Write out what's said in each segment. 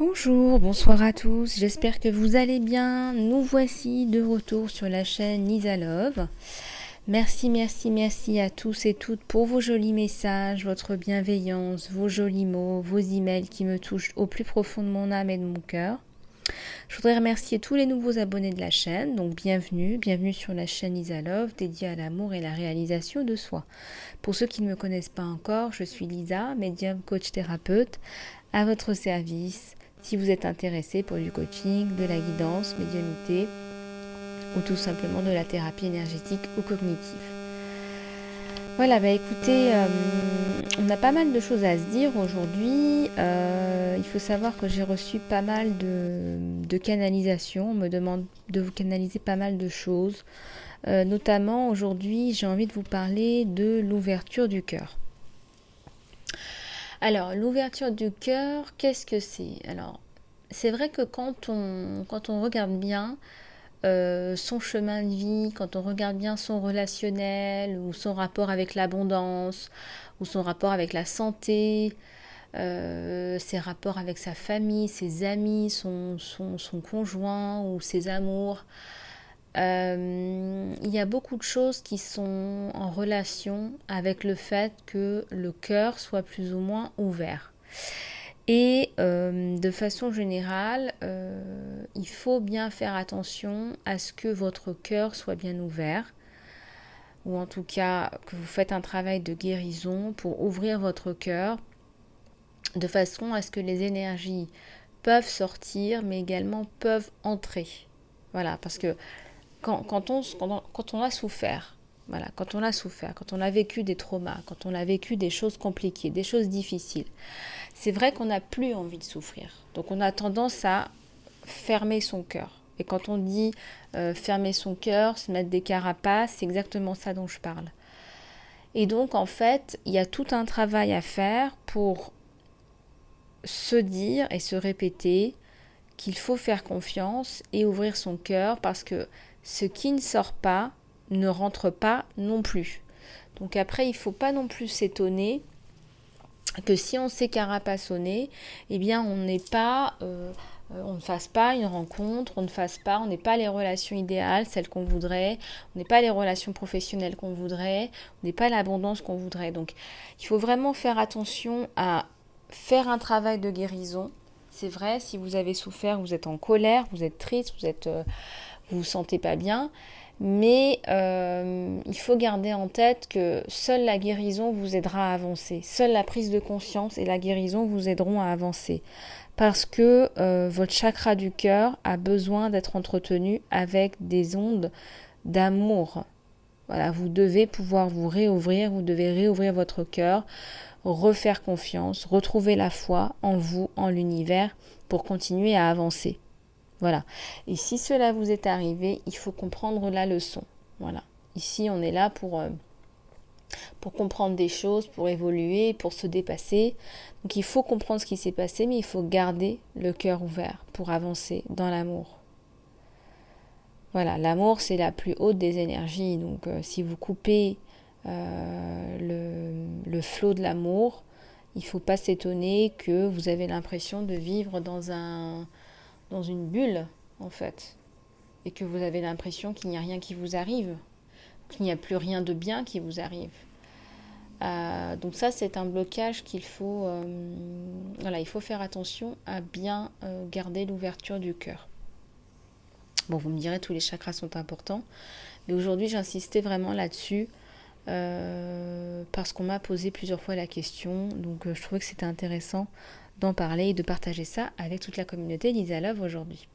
Bonjour, bonsoir à tous, j'espère que vous allez bien. Nous voici de retour sur la chaîne Lisa Love. Merci à tous et toutes pour vos jolis messages, votre bienveillance, vos jolis mots, vos emails qui me touchent au plus profond de mon âme et de mon cœur. Je voudrais remercier tous les nouveaux abonnés de la chaîne, donc bienvenue sur la chaîne Lisa Love dédiée à l'amour et la réalisation de soi. Pour ceux qui ne me connaissent pas encore, je suis Lisa, médium coach thérapeute, à votre service si vous êtes intéressé pour du coaching, de la guidance, médiumnité ou tout simplement de la thérapie énergétique ou cognitive. Voilà, écoutez, on a pas mal de choses à se dire aujourd'hui. Il faut savoir que j'ai reçu pas mal de canalisations. On me demande de vous canaliser pas mal de choses. Notamment aujourd'hui, j'ai envie de vous parler de l'ouverture du cœur. Alors, l'ouverture du cœur, qu'est-ce que c'est? Alors, c'est vrai que quand on regarde bien son chemin de vie, quand on regarde bien son relationnel ou son rapport avec l'abondance ou son rapport avec la santé, ses rapports avec sa famille, ses amis, son conjoint ou ses amours, il y a beaucoup de choses qui sont en relation avec le fait que le cœur soit plus ou moins ouvert. Et de façon générale, il faut bien faire attention à ce que votre cœur soit bien ouvert, ou en tout cas que vous faites un travail de guérison pour ouvrir votre cœur, de façon à ce que les énergies peuvent sortir, mais également peuvent entrer. Voilà, parce que quand on a souffert, voilà, quand on a vécu des traumas, quand on a vécu des choses compliquées, des choses difficiles, c'est vrai qu'on n'a plus envie de souffrir. Donc on a tendance à fermer son cœur. Et quand on dit fermer son cœur, se mettre des carapaces, c'est exactement ça dont je parle. Et donc en fait, il y a tout un travail à faire pour se dire et se répéter qu'il faut faire confiance et ouvrir son cœur parce que ce qui ne sort pas ne rentre pas non plus. Donc après, il ne faut pas non plus s'étonner que si on s'est carapassonné, eh bien on n'est pas, on ne fasse pas une rencontre, on n'est pas les relations idéales, celles qu'on voudrait, on n'est pas les relations professionnelles qu'on voudrait, on n'est pas l'abondance qu'on voudrait. Donc il faut vraiment faire attention à faire un travail de guérison. C'est vrai, si vous avez souffert, vous êtes en colère, vous êtes triste, vous vous sentez pas bien, mais il faut garder en tête que seule la guérison vous aidera à avancer. Seule la prise de conscience et la guérison vous aideront à avancer. Parce que votre chakra du cœur a besoin d'être entretenu avec des ondes d'amour. Voilà, vous devez pouvoir vous réouvrir, vous devez réouvrir votre cœur, refaire confiance, retrouver la foi en vous, en l'univers, pour continuer à avancer. Voilà. Et si cela vous est arrivé, il faut comprendre la leçon. Voilà. Ici, on est là pour comprendre des choses, pour évoluer, pour se dépasser. Donc il faut comprendre ce qui s'est passé, mais il faut garder le cœur ouvert pour avancer dans l'amour. Voilà, l'amour, c'est la plus haute des énergies. Donc si vous coupez le flot de l'amour, il ne faut pas s'étonner que vous avez l'impression de vivre dans une bulle, en fait. Et que vous avez l'impression qu'il n'y a rien qui vous arrive, qu'il n'y a plus rien de bien qui vous arrive. Donc ça, c'est un blocage qu'il faut... il faut faire attention à bien garder l'ouverture du cœur. Bon, vous me direz, tous les chakras sont importants. Mais aujourd'hui, j'insistais vraiment là-dessus parce qu'on m'a posé plusieurs fois la question. Donc, je trouvais que c'était intéressant d'en parler et de partager ça avec toute la communauté Lisa Love aujourd'hui.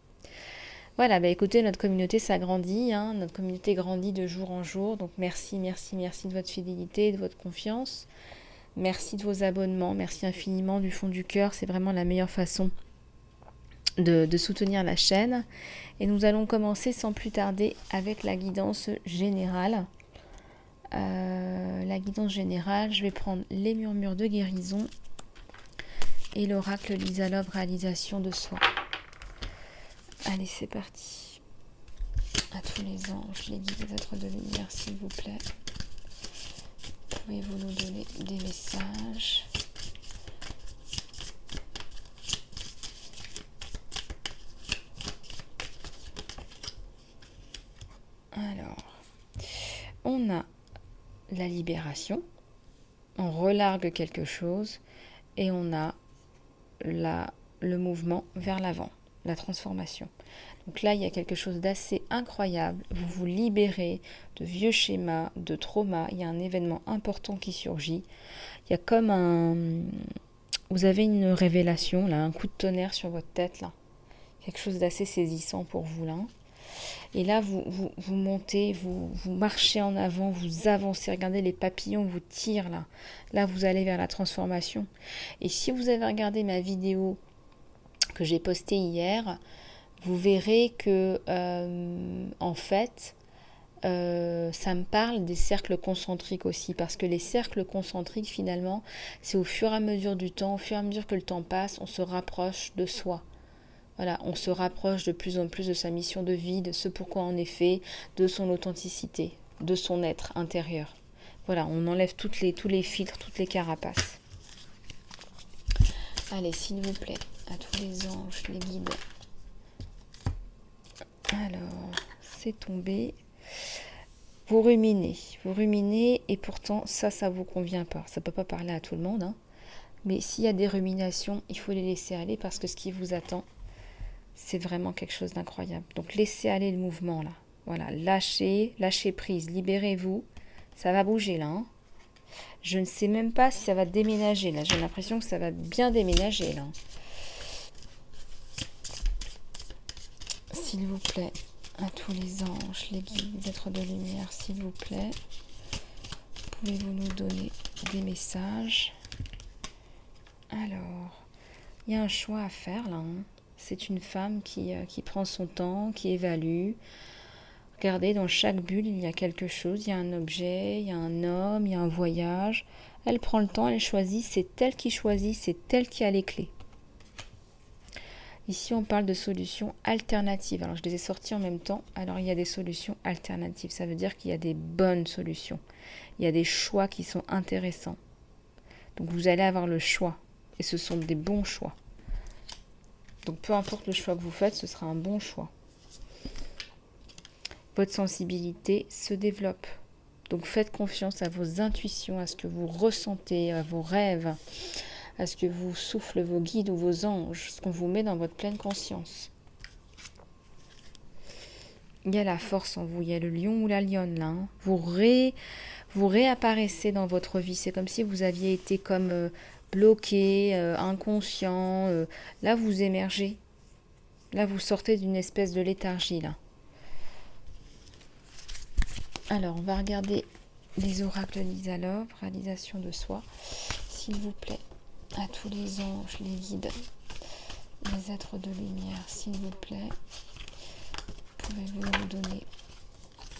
Voilà, écoutez, notre communauté s'agrandit, notre communauté grandit de jour en jour. Donc, merci de votre fidélité, de votre confiance. Merci de vos abonnements. Merci infiniment du fond du cœur. C'est vraiment la meilleure façon de soutenir la chaîne. Et nous allons commencer sans plus tarder avec la guidance générale. La guidance générale, je vais prendre les murmures de guérison et l'oracle Lisa Love, réalisation de soi. Allez, c'est parti. À tous les anges, les guides des êtres de lumière, s'il vous plaît. Pouvez-vous nous donner des messages ? on a la libération, on relargue quelque chose et on a le mouvement vers l'avant, la transformation. Donc là, il y a quelque chose d'assez incroyable. Vous vous libérez de vieux schémas, de traumas. Il y a un événement important qui surgit. Il y a comme vous avez une révélation, là, un coup de tonnerre sur votre tête, là. Quelque chose d'assez saisissant pour vous, là. Et là, vous montez, vous marchez en avant, vous avancez. Regardez, les papillons vous tirent, là. Là, vous allez vers la transformation. Et si vous avez regardé ma vidéo que j'ai postée hier, vous verrez que, en fait, ça me parle des cercles concentriques aussi, parce que les cercles concentriques, finalement, c'est au fur et à mesure du temps, au fur et à mesure que le temps passe, on se rapproche de soi. Voilà, on se rapproche de plus en plus de sa mission de vie, de ce pourquoi on est fait, de son authenticité, de son être intérieur. Voilà, on enlève tous les filtres, toutes les carapaces. Allez, s'il vous plaît, à tous les anges, les guides. Alors, c'est tombé. Vous ruminez et pourtant ça vous convient pas. Ça peut pas parler à tout le monde, hein. Mais s'il y a des ruminations, il faut les laisser aller parce que ce qui vous attend, c'est vraiment quelque chose d'incroyable. Donc laissez aller le mouvement là. Voilà, lâchez prise, libérez-vous. Ça va bouger là, hein. Je ne sais même pas si ça va déménager là. J'ai l'impression que ça va bien déménager là. S'il vous plaît, à tous les anges, les guides, les êtres de lumière, s'il vous plaît, pouvez-vous nous donner des messages? Alors, il y a un choix à faire là, hein. C'est une femme qui prend son temps, qui évalue. Regardez, dans chaque bulle, il y a quelque chose. Il y a un objet, il y a un homme, il y a un voyage. Elle prend le temps, elle choisit. C'est elle qui choisit, c'est elle qui a les clés. Ici, on parle de solutions alternatives. Alors, je les ai sorties en même temps. Alors, il y a des solutions alternatives. Ça veut dire qu'il y a des bonnes solutions. Il y a des choix qui sont intéressants. Donc, vous allez avoir le choix. Et ce sont des bons choix. Donc, peu importe le choix que vous faites, ce sera un bon choix. Votre sensibilité se développe. Donc, faites confiance à vos intuitions, à ce que vous ressentez, à vos rêves, à ce que vous soufflent vos guides ou vos anges, ce qu'on vous met dans votre pleine conscience. Il y a la force en vous, il y a le lion ou la lionne là, hein. Vous réapparaissez dans votre vie. C'est comme si vous aviez été comme bloqué, inconscient. Là, vous émergez. Là, vous sortez d'une espèce de léthargie là. Alors, on va regarder les oracles d'Lisa Love, réalisation de soi. S'il vous plaît, à tous les anges, les guides, les êtres de lumière, s'il vous plaît, pouvez-vous nous donner,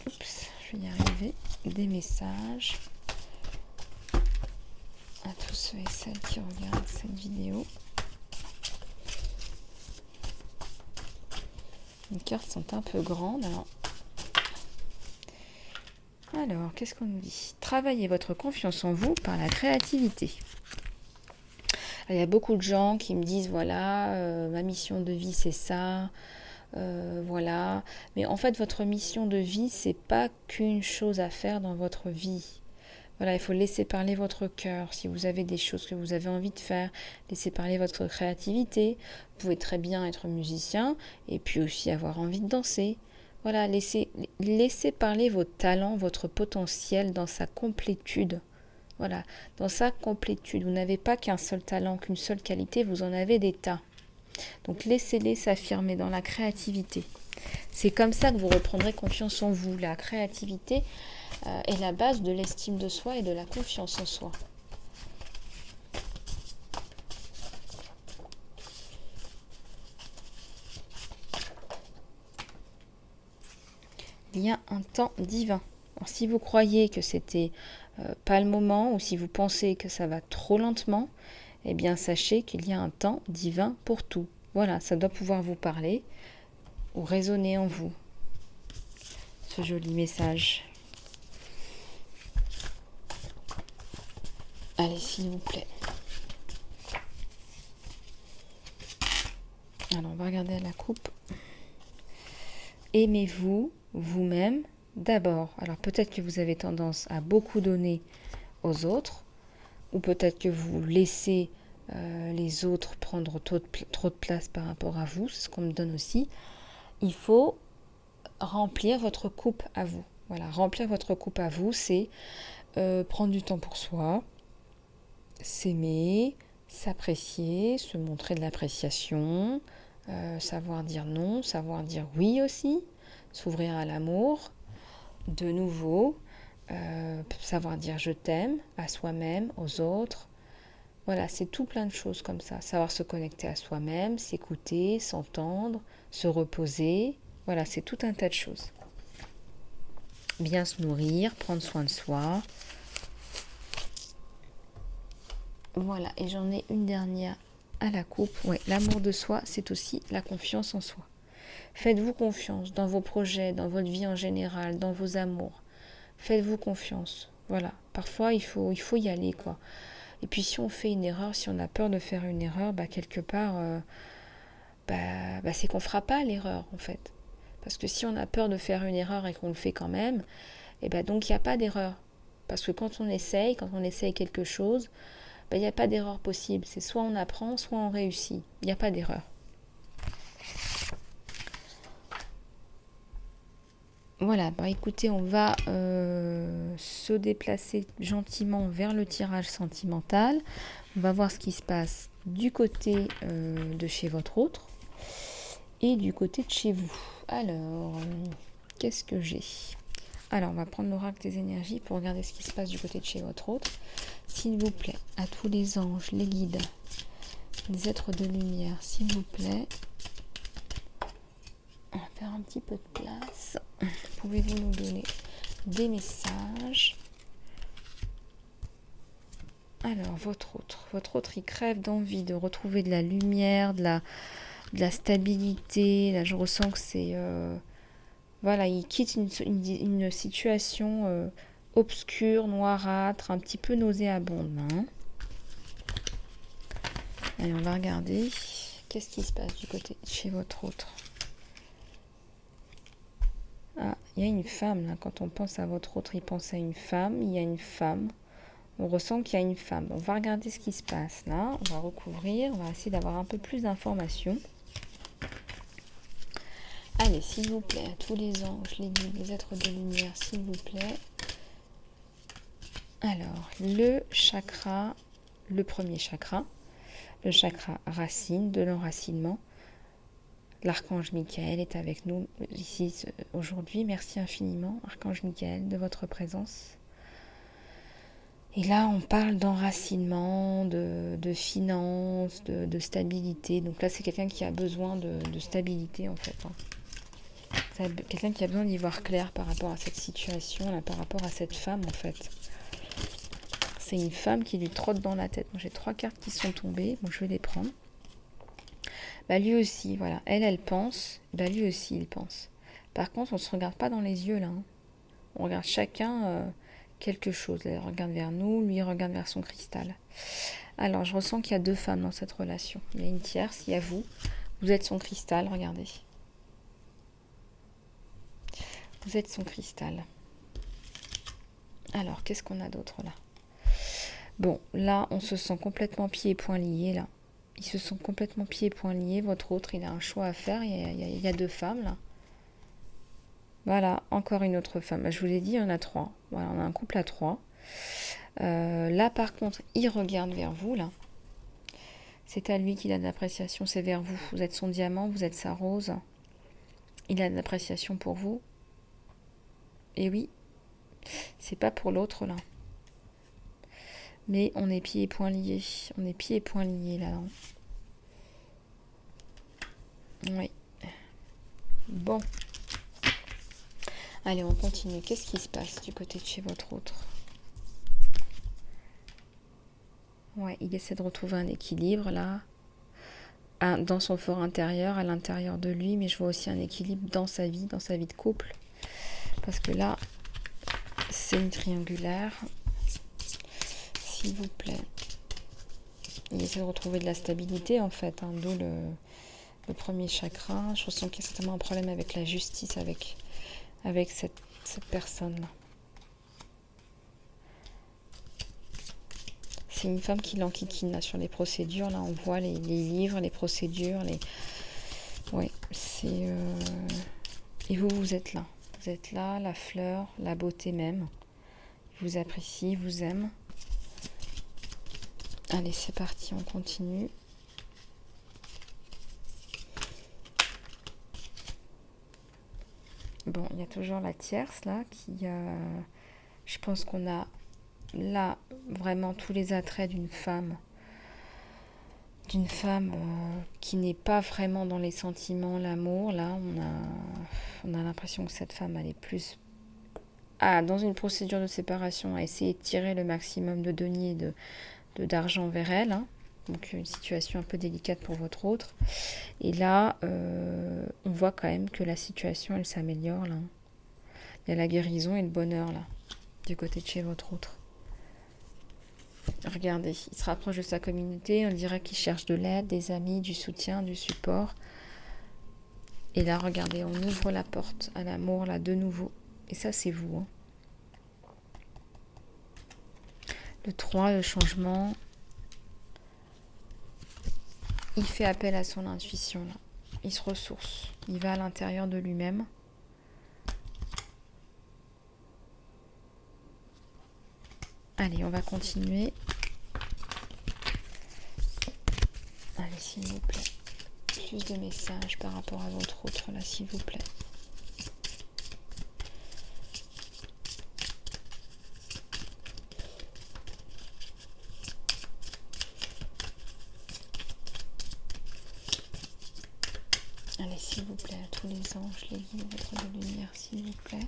je vais y arriver, des messages à tous ceux et celles qui regardent cette vidéo. Les cartes sont un peu grandes, alors, qu'est-ce qu'on nous dit? Travaillez votre confiance en vous par la créativité. Il y a beaucoup de gens qui me disent, voilà, ma mission de vie, c'est ça, voilà. Mais en fait, votre mission de vie, c'est pas qu'une chose à faire dans votre vie. Voilà, il faut laisser parler votre cœur. Si vous avez des choses que vous avez envie de faire, laissez parler votre créativité. Vous pouvez très bien être musicien et puis aussi avoir envie de danser. Voilà, laissez parler vos talents, votre potentiel dans sa complétude. Voilà, dans sa complétude. Vous n'avez pas qu'un seul talent, qu'une seule qualité, vous en avez des tas. Donc laissez-les s'affirmer dans la créativité. C'est comme ça que vous reprendrez confiance en vous. La créativité est la base de l'estime de soi et de la confiance en soi. Il y a un temps divin. Alors, si vous croyez que c'était pas le moment ou si vous pensez que ça va trop lentement, eh bien sachez qu'il y a un temps divin pour tout. Voilà, ça doit pouvoir vous parler ou résonner en vous. Ce joli message. Allez, s'il vous plaît. Alors, on va regarder la coupe. Aimez-vous, vous-même, d'abord, alors peut-être que vous avez tendance à beaucoup donner aux autres, ou peut-être que vous laissez les autres prendre trop de place par rapport à vous, c'est ce qu'on me donne aussi. Il faut remplir votre coupe à vous. Voilà, remplir votre coupe à vous, c'est prendre du temps pour soi, s'aimer, s'apprécier, se montrer de l'appréciation, savoir dire non, savoir dire oui aussi, s'ouvrir à l'amour, de nouveau, savoir dire je t'aime à soi-même, aux autres. Voilà, c'est tout plein de choses comme ça. Savoir se connecter à soi-même, s'écouter, s'entendre, se reposer. Voilà, c'est tout un tas de choses. Bien se nourrir, prendre soin de soi. Voilà, et j'en ai une dernière à la coupe. Ouais, l'amour de soi, c'est aussi la confiance en soi. Faites-vous confiance dans vos projets, dans votre vie en général, dans vos amours. Faites-vous confiance. Voilà, parfois il faut y aller, quoi. Et puis si on fait une erreur, si on a peur de faire une erreur, quelque part, c'est qu'on ne fera pas l'erreur, en fait. Parce que si on a peur de faire une erreur et qu'on le fait quand même, donc il n'y a pas d'erreur. Parce que quand on essaye quelque chose, il n'y a pas d'erreur possible. C'est soit on apprend, soit on réussit. Il n'y a pas d'erreur. Voilà, écoutez, on va se déplacer gentiment vers le tirage sentimental. On va voir ce qui se passe du côté de chez votre autre et du côté de chez vous. Alors, qu'est-ce que j'ai ? Alors, on va prendre l'oracle des énergies pour regarder ce qui se passe du côté de chez votre autre. S'il vous plaît, à tous les anges, les guides, les êtres de lumière, s'il vous plaît, on va faire un petit peu de place. Pouvez-vous nous donner des messages ? Alors, votre autre, il crève d'envie de retrouver de la lumière, de la stabilité. Là, je ressens que c'est... voilà, il quitte une situation obscure, noirâtre, un petit peu nauséabonde. Hein. Allez, on va regarder. Qu'est-ce qui se passe du côté chez votre autre ? Ah, il y a une femme, là. Quand on pense à votre autre, il pense à une femme. Il y a une femme. On ressent qu'il y a une femme. On va regarder ce qui se passe, là. On va recouvrir. On va essayer d'avoir un peu plus d'informations. Allez, s'il vous plaît, à tous les anges, les guides, les êtres de lumière, s'il vous plaît. Alors, le premier chakra, le chakra racine, de l'enracinement. L'archange Michael est avec nous ici aujourd'hui. Merci infiniment, archange Michael, de votre présence. Et là, on parle d'enracinement, de finances, de stabilité. Donc là, c'est quelqu'un qui a besoin de stabilité, en fait. C'est quelqu'un qui a besoin d'y voir clair par rapport à cette situation, là, par rapport à cette femme, en fait. C'est une femme qui lui trotte dans la tête. Donc, j'ai 3 cartes qui sont tombées. Bon, je vais les prendre. Lui aussi, voilà. Elle pense. Lui aussi, il pense. Par contre, on ne se regarde pas dans les yeux, là. Hein. On regarde chacun quelque chose. Elle regarde vers nous, lui regarde vers son cristal. Alors, je ressens qu'il y a 2 femmes dans cette relation. Il y a une tierce, il y a vous. Vous êtes son cristal, regardez. Vous êtes son cristal. Alors, qu'est-ce qu'on a d'autre, là ? Bon, là, on se sent complètement pieds et poings liés, là. Ils se sont complètement pieds et poings liés. Votre autre, il a un choix à faire. Il y a 2 femmes, là. Voilà, encore une autre femme. Je vous l'ai dit, il y en a 3. Voilà, on a un couple à 3. Là, par contre, il regarde vers vous, là. C'est à lui qu'il a de l'appréciation, c'est vers vous. Vous êtes son diamant, vous êtes sa rose. Il a de l'appréciation pour vous. Et oui, c'est pas pour l'autre, là. Mais on est pieds et poings liés. On est pieds et poings liés, là. Oui. Bon. Allez, on continue. Qu'est-ce qui se passe du côté de chez votre autre ? Ouais, il essaie de retrouver un équilibre, là. Dans son fort intérieur, à l'intérieur de lui. Mais je vois aussi un équilibre dans sa vie de couple. Parce que là, c'est une triangulaire. S'il vous plaît. Il essaie de retrouver de la stabilité, en fait. Hein, d'où le premier chakra. Je ressens qu'il y a certainement un problème avec la justice, avec cette cette personne-là. C'est une femme qui l'enquiquine là, sur les procédures. Là, on voit les livres, les procédures. Ouais, c'est... Et vous, vous êtes là. Vous êtes là, la fleur, la beauté même. Il vous apprécie, il vous aime. Allez, c'est parti, on continue. Bon, il y a toujours la tierce là qui... je pense qu'on a là vraiment tous les attraits d'une femme. Qui n'est pas vraiment dans les sentiments, l'amour. Là, on a l'impression que cette femme, elle est plus... dans une procédure de séparation, à essayer de tirer le maximum de deniers d'argent vers elle. Hein. Donc une situation un peu délicate pour votre autre. Et là, on voit quand même que la situation, elle s'améliore. Là. Il y a la guérison et le bonheur, là, du côté de chez votre autre. Regardez, il se rapproche de sa communauté, on dirait qu'il cherche de l'aide, des amis, du soutien, du support. Et là, regardez, on ouvre la porte à l'amour, là, de nouveau. Et ça, c'est vous. Hein. Le 3, le changement. Il fait appel à son intuition, là. Il se ressource. Il va à l'intérieur de lui-même. Allez, on va continuer. Allez, s'il vous plaît. Plus de messages par rapport à votre autre, là, s'il vous plaît. Allez, s'il vous plaît, à tous les anges, les guides, votre de lumière, s'il vous plaît.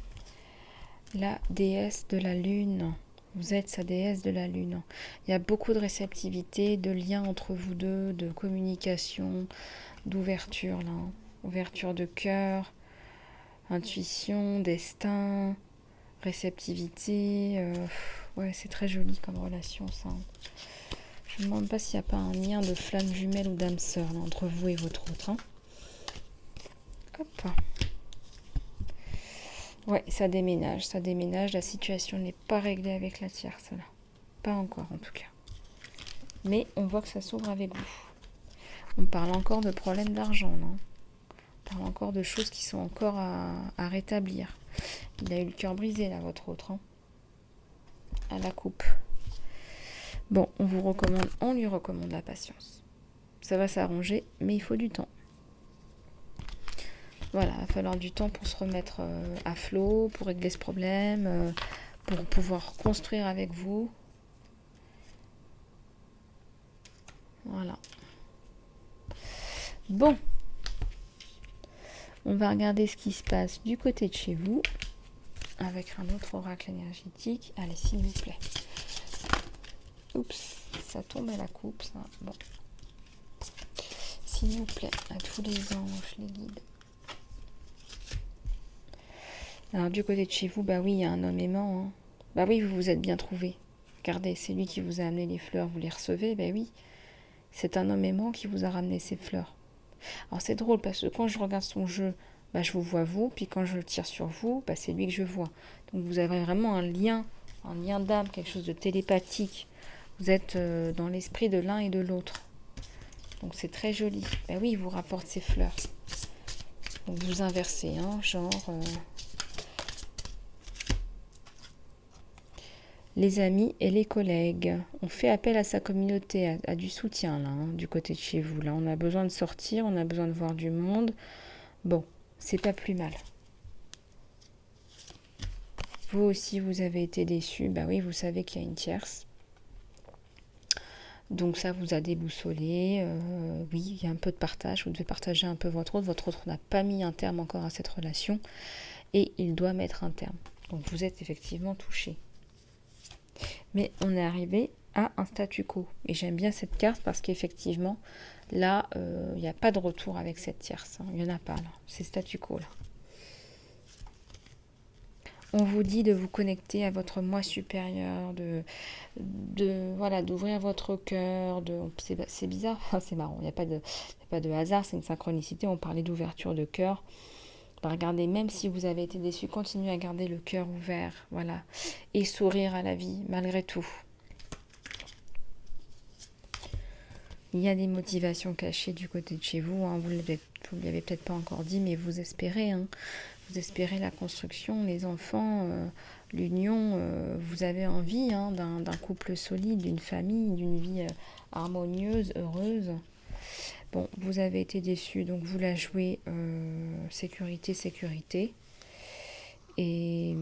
La déesse de la lune. Vous êtes sa déesse de la lune. Il y a beaucoup de réceptivité, de lien entre vous deux, de communication, d'ouverture, là. Ouverture de cœur, intuition, destin, réceptivité. Ouais, c'est très joli comme relation, ça. Je me demande pas s'il n'y a pas un lien de flamme jumelle ou d'âme sœur là, entre vous et votre autre. Hein. Hop. Ouais, ça déménage, la situation n'est pas réglée avec la tierce là. Pas encore en tout cas. Mais on voit que ça s'ouvre avec vous. On parle encore de problèmes d'argent, non? On parle encore de choses qui sont encore à rétablir. Il a eu le cœur brisé là, votre autre, hein, à la coupe. Bon, on lui recommande la patience. Ça va s'arranger, mais il faut du temps. Voilà, il va falloir du temps pour se remettre à flot, pour régler ce problème, pour pouvoir construire avec vous. Voilà. Bon. On va regarder ce qui se passe du côté de chez vous, avec un autre oracle énergétique. Allez, s'il vous plaît. Oups, ça tombe à la coupe, ça. Bon. S'il vous plaît, à tous les anges, les guides. Alors du côté de chez vous, bah oui, il y a un homme aimant. Hein. Bah oui, vous vous êtes bien trouvé. Regardez, c'est lui qui vous a amené les fleurs, vous les recevez, bah oui. C'est un homme aimant qui vous a ramené ces fleurs. Alors c'est drôle parce que quand je regarde son jeu, bah, je vous vois vous, puis quand je tire sur vous, bah, c'est lui que je vois. Donc vous avez vraiment un lien d'âme, quelque chose de télépathique. Vous êtes dans l'esprit de l'un et de l'autre. Donc c'est très joli. Bah oui, il vous rapporte ces fleurs. Donc vous inversez, hein, genre... Les amis et les collègues. On fait appel à sa communauté, à du soutien là, hein, du côté de chez vous. Là, on a besoin de sortir, on a besoin de voir du monde. Bon, c'est pas plus mal. Vous aussi, vous avez été déçus. Bah oui, vous savez qu'il y a une tierce. Donc ça vous a déboussolé. Oui, il y a un peu de partage. Vous devez partager un peu votre autre. Votre autre n'a pas mis un terme encore à cette relation. Et il doit mettre un terme. Donc vous êtes effectivement touchés. Mais on est arrivé à un statu quo. Et j'aime bien cette carte parce qu'effectivement, là, il n'y a pas de retour avec cette tierce. Hein. Il n'y en a pas, là. C'est statu quo, là. On vous dit de vous connecter à votre moi supérieur, voilà, d'ouvrir votre cœur. C'est bizarre, c'est marrant. Il n'y a pas de hasard, c'est une synchronicité. On parlait d'ouverture de cœur. Bah, regardez, même si vous avez été déçu, continuez à garder le cœur ouvert, voilà, et sourire à la vie, malgré tout. Il y a des motivations cachées du côté de chez vous, hein. Vous ne l'avez peut-être pas encore dit, mais vous espérez, hein. Vous espérez la construction, les enfants, l'union. Vous avez envie, hein, d'un couple solide, d'une famille, d'une vie harmonieuse, heureuse. Bon, vous avez été déçu, donc vous la jouez sécurité, sécurité. Et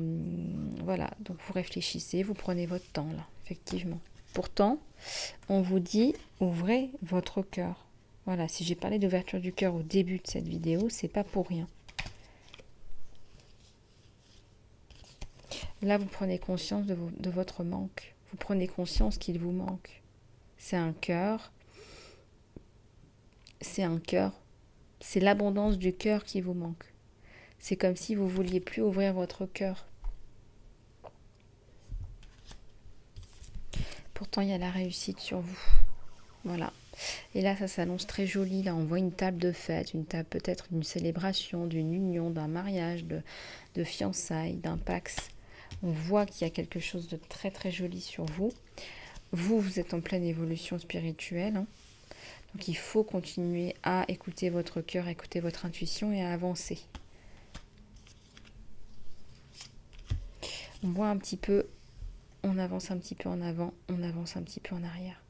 voilà, donc vous réfléchissez, vous prenez votre temps là, effectivement. Pourtant, on vous dit, ouvrez votre cœur. Voilà, si j'ai parlé d'ouverture du cœur au début de cette vidéo, c'est pas pour rien. Là, vous prenez conscience de votre manque. Vous prenez conscience qu'il vous manque. C'est un cœur. C'est un cœur. C'est l'abondance du cœur qui vous manque. C'est comme si vous vouliez plus ouvrir votre cœur. Pourtant, il y a la réussite sur vous. Voilà. Et là, ça s'annonce très joli. Là, on voit une table de fête, une table peut-être d'une célébration, d'une union, d'un mariage, de fiançailles, d'un pax. On voit qu'il y a quelque chose de très très joli sur vous. Vous êtes en pleine évolution spirituelle, hein. Donc il faut continuer à écouter votre cœur, écouter votre intuition et à avancer. On voit un petit peu, on avance un petit peu en avant, on avance un petit peu en arrière.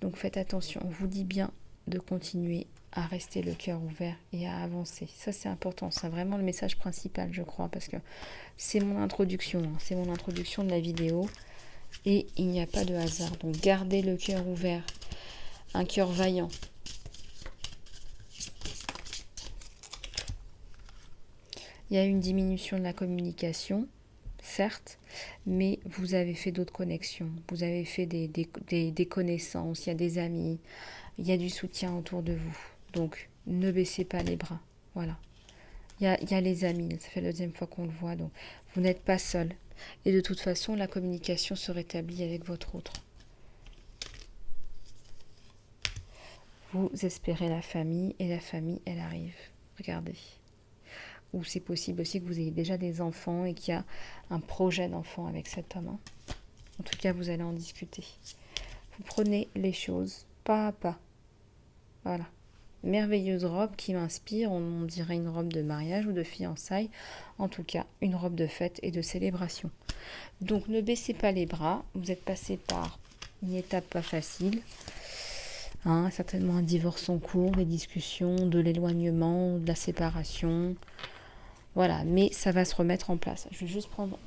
Donc faites attention, on vous dit bien de continuer à rester le cœur ouvert et à avancer. Ça c'est important, c'est vraiment le message principal je crois, parce que c'est mon introduction, hein. C'est mon introduction de la vidéo et il n'y a pas de hasard. Donc gardez le cœur ouvert, un cœur vaillant. Il y a eu une diminution de la communication, certes, mais vous avez fait d'autres connexions, vous avez fait des connaissances, il y a des amis, il y a du soutien autour de vous. Donc, ne baissez pas les bras, voilà. Il y a les amis, ça fait la deuxième fois qu'on le voit, donc vous n'êtes pas seul. Et de toute façon, la communication se rétablit avec votre autre. Vous espérez la famille, et la famille, elle arrive. Regardez. Ou c'est possible aussi que vous ayez déjà des enfants et qu'il y a un projet d'enfant avec cet homme, hein. En tout cas, vous allez en discuter. Vous prenez les choses pas à pas. Voilà. Merveilleuse robe qui m'inspire, on dirait une robe de mariage ou de fiançailles. En tout cas, une robe de fête et de célébration. Donc, ne baissez pas les bras. Vous êtes passé par une étape pas facile. Hein, certainement un divorce en cours, des discussions, de l'éloignement, de la séparation. Voilà, mais ça va se remettre en place. Je vais juste prendre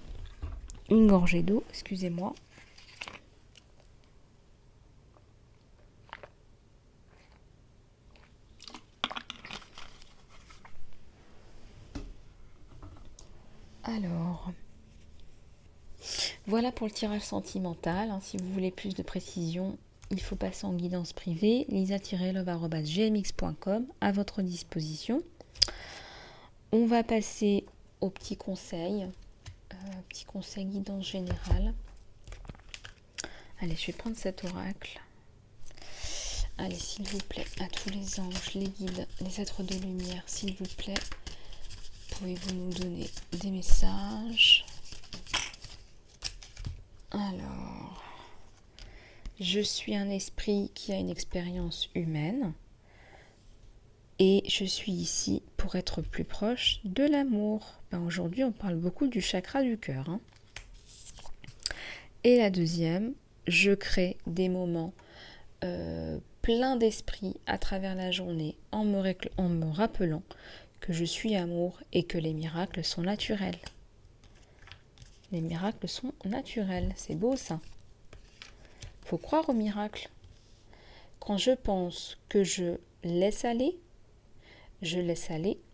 une gorgée d'eau, excusez-moi. Alors, voilà pour le tirage sentimental, hein. Si vous voulez plus de précision, il faut passer en guidance privée, lisa-love@gmx.com à votre disposition. On va passer au petit conseil guidance générale. Allez, je vais prendre cet oracle. Allez, s'il vous plaît, à tous les anges, les guides, les êtres de lumière, s'il vous plaît, pouvez-vous nous donner des messages? Alors, je suis un esprit qui a une expérience humaine et je suis ici pour être plus proche de l'amour. Aujourd'hui, on parle beaucoup du chakra du cœur, hein. Et la deuxième, je crée des moments pleins d'esprit à travers la journée en me rappelant que je suis amour et que les miracles sont naturels. Les miracles sont naturels, c'est beau ça. Faut croire aux miracles. Quand je pense que je laisse aller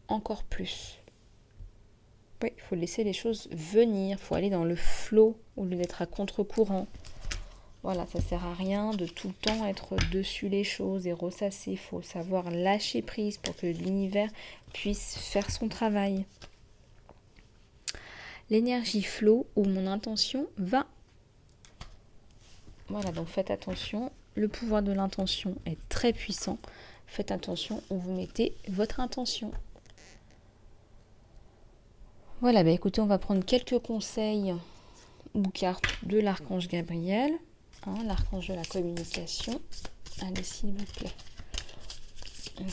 encore plus. Oui, il faut laisser les choses venir, il faut aller dans le flot au lieu d'être à contre-courant. Voilà, ça sert à rien de tout le temps être dessus les choses et ressasser. Il faut savoir lâcher prise pour que l'univers puisse faire son travail. L'énergie flot où mon intention va. Voilà, donc faites attention. Le pouvoir de l'intention est très puissant. Faites attention où vous mettez votre intention. Voilà, bah écoutez, on va prendre quelques conseils ou cartes de l'archange Gabriel, l'archange de la communication. Allez, s'il vous plaît.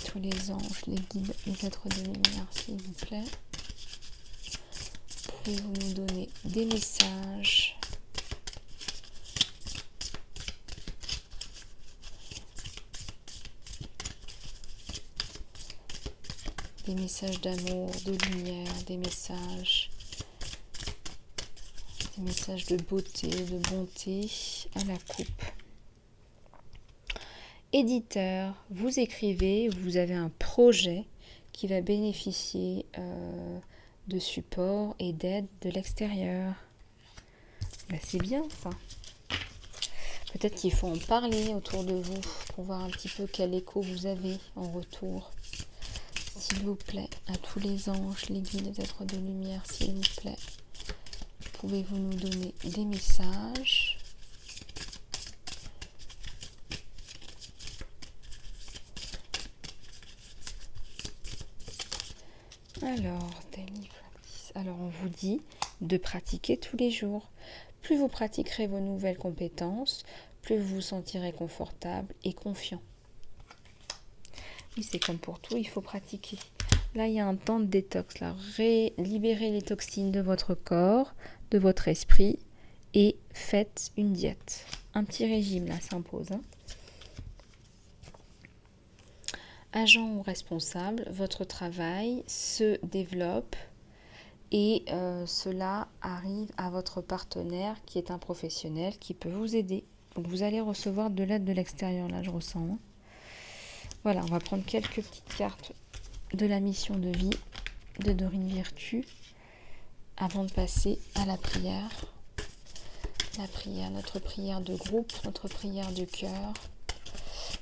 Tous les anges, les guides, les êtres de lumière, s'il vous plaît. Pouvez-vous nous donner des messages ? Des messages d'amour, de lumière, des messages de beauté, de bonté à la coupe. Éditeur, vous écrivez, vous avez un projet qui va bénéficier de support et d'aide de l'extérieur. Ben, c'est bien ça. Peut-être qu'il faut en parler autour de vous pour voir un petit peu quel écho vous avez en retour. S'il vous plaît, à tous les anges, les guides, les êtres de lumière, s'il vous plaît, pouvez-vous nous donner des messages ? Alors, on vous dit de pratiquer tous les jours. Plus vous pratiquerez vos nouvelles compétences, plus vous vous sentirez confortable et confiant. Oui, c'est comme pour tout, il faut pratiquer. Là, il y a un temps de détox. Là. Libérez les toxines de votre corps, de votre esprit et faites une diète. Un petit régime, là, s'impose. Agent ou responsable, votre travail se développe et cela arrive à votre partenaire qui est un professionnel qui peut vous aider. Donc vous allez recevoir de l'aide de l'extérieur, là je ressens. Voilà, on va prendre quelques petites cartes de la mission de vie de Dorine Virtue avant de passer à la prière. La prière, notre prière de groupe, notre prière de cœur.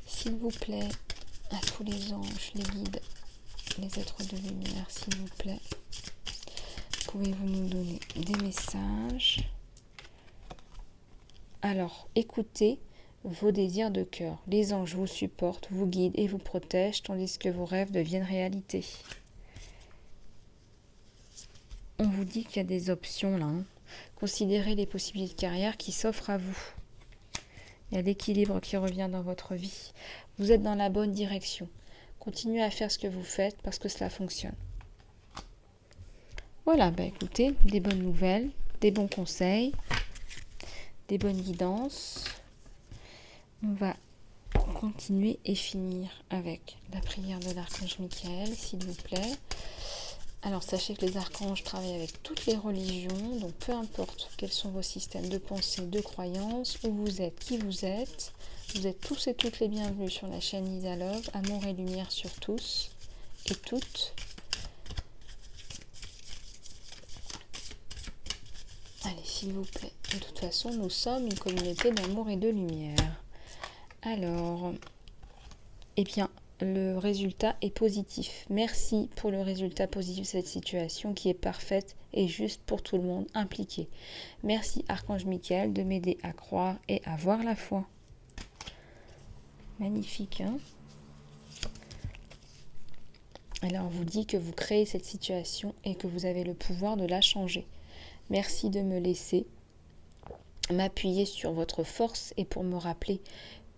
S'il vous plaît, à tous les anges, les guides, les êtres de lumière, s'il vous plaît, pouvez-vous nous donner des messages ? Alors, écoutez vos désirs de cœur. Les anges vous supportent, vous guident et vous protègent, tandis que vos rêves deviennent réalité. On vous dit qu'il y a des options là. Considérez les possibilités de carrière qui s'offrent à vous. Il y a l'équilibre qui revient dans votre vie. Vous êtes dans la bonne direction. Continuez à faire ce que vous faites parce que cela fonctionne. Voilà, écoutez, des bonnes nouvelles, des bons conseils, des bonnes guidances. On va continuer et finir avec la prière de l'archange Michael, s'il vous plaît. Alors, sachez que les archanges travaillent avec toutes les religions, donc peu importe quels sont vos systèmes de pensée, de croyances, où vous êtes, qui vous êtes tous et toutes les bienvenus sur la chaîne Lisa Love, amour et lumière sur tous et toutes. Allez, s'il vous plaît. De toute façon, nous sommes une communauté d'amour et de lumière. Alors, eh bien, le résultat est positif. Merci pour le résultat positif de cette situation qui est parfaite et juste pour tout le monde impliqué. Merci Archange Michael de m'aider à croire et à voir la foi. Magnifique, hein ? Alors, on vous dit que vous créez cette situation et que vous avez le pouvoir de la changer. Merci de me laisser m'appuyer sur votre force et pour me rappeler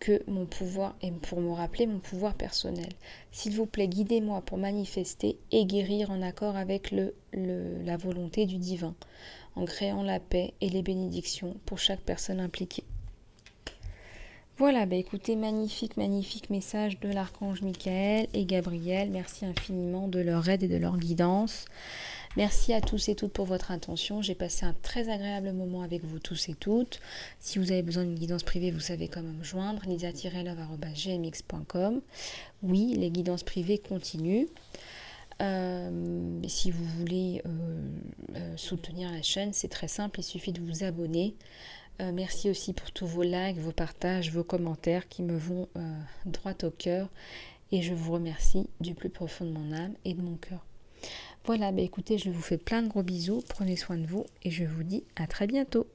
que mon pouvoir et pour me rappeler mon pouvoir personnel. S'il vous plaît, guidez-moi pour manifester et guérir en accord avec la volonté du divin, en créant la paix et les bénédictions pour chaque personne impliquée. Voilà, écoutez, magnifique message de l'archange Michael et Gabriel. Merci infiniment de leur aide et de leur guidance. Merci à tous et toutes pour votre attention. J'ai passé un très agréable moment avec vous tous et toutes. Si vous avez besoin d'une guidance privée, vous savez comment me joindre. lisa-love@gmx.com. Oui, les guidances privées continuent. Si vous voulez soutenir la chaîne, c'est très simple. Il suffit de vous abonner. Merci aussi pour tous vos likes, vos partages, vos commentaires qui me vont droit au cœur. Et je vous remercie du plus profond de mon âme et de mon cœur. Voilà, écoutez, je vous fais plein de gros bisous, prenez soin de vous et je vous dis à très bientôt.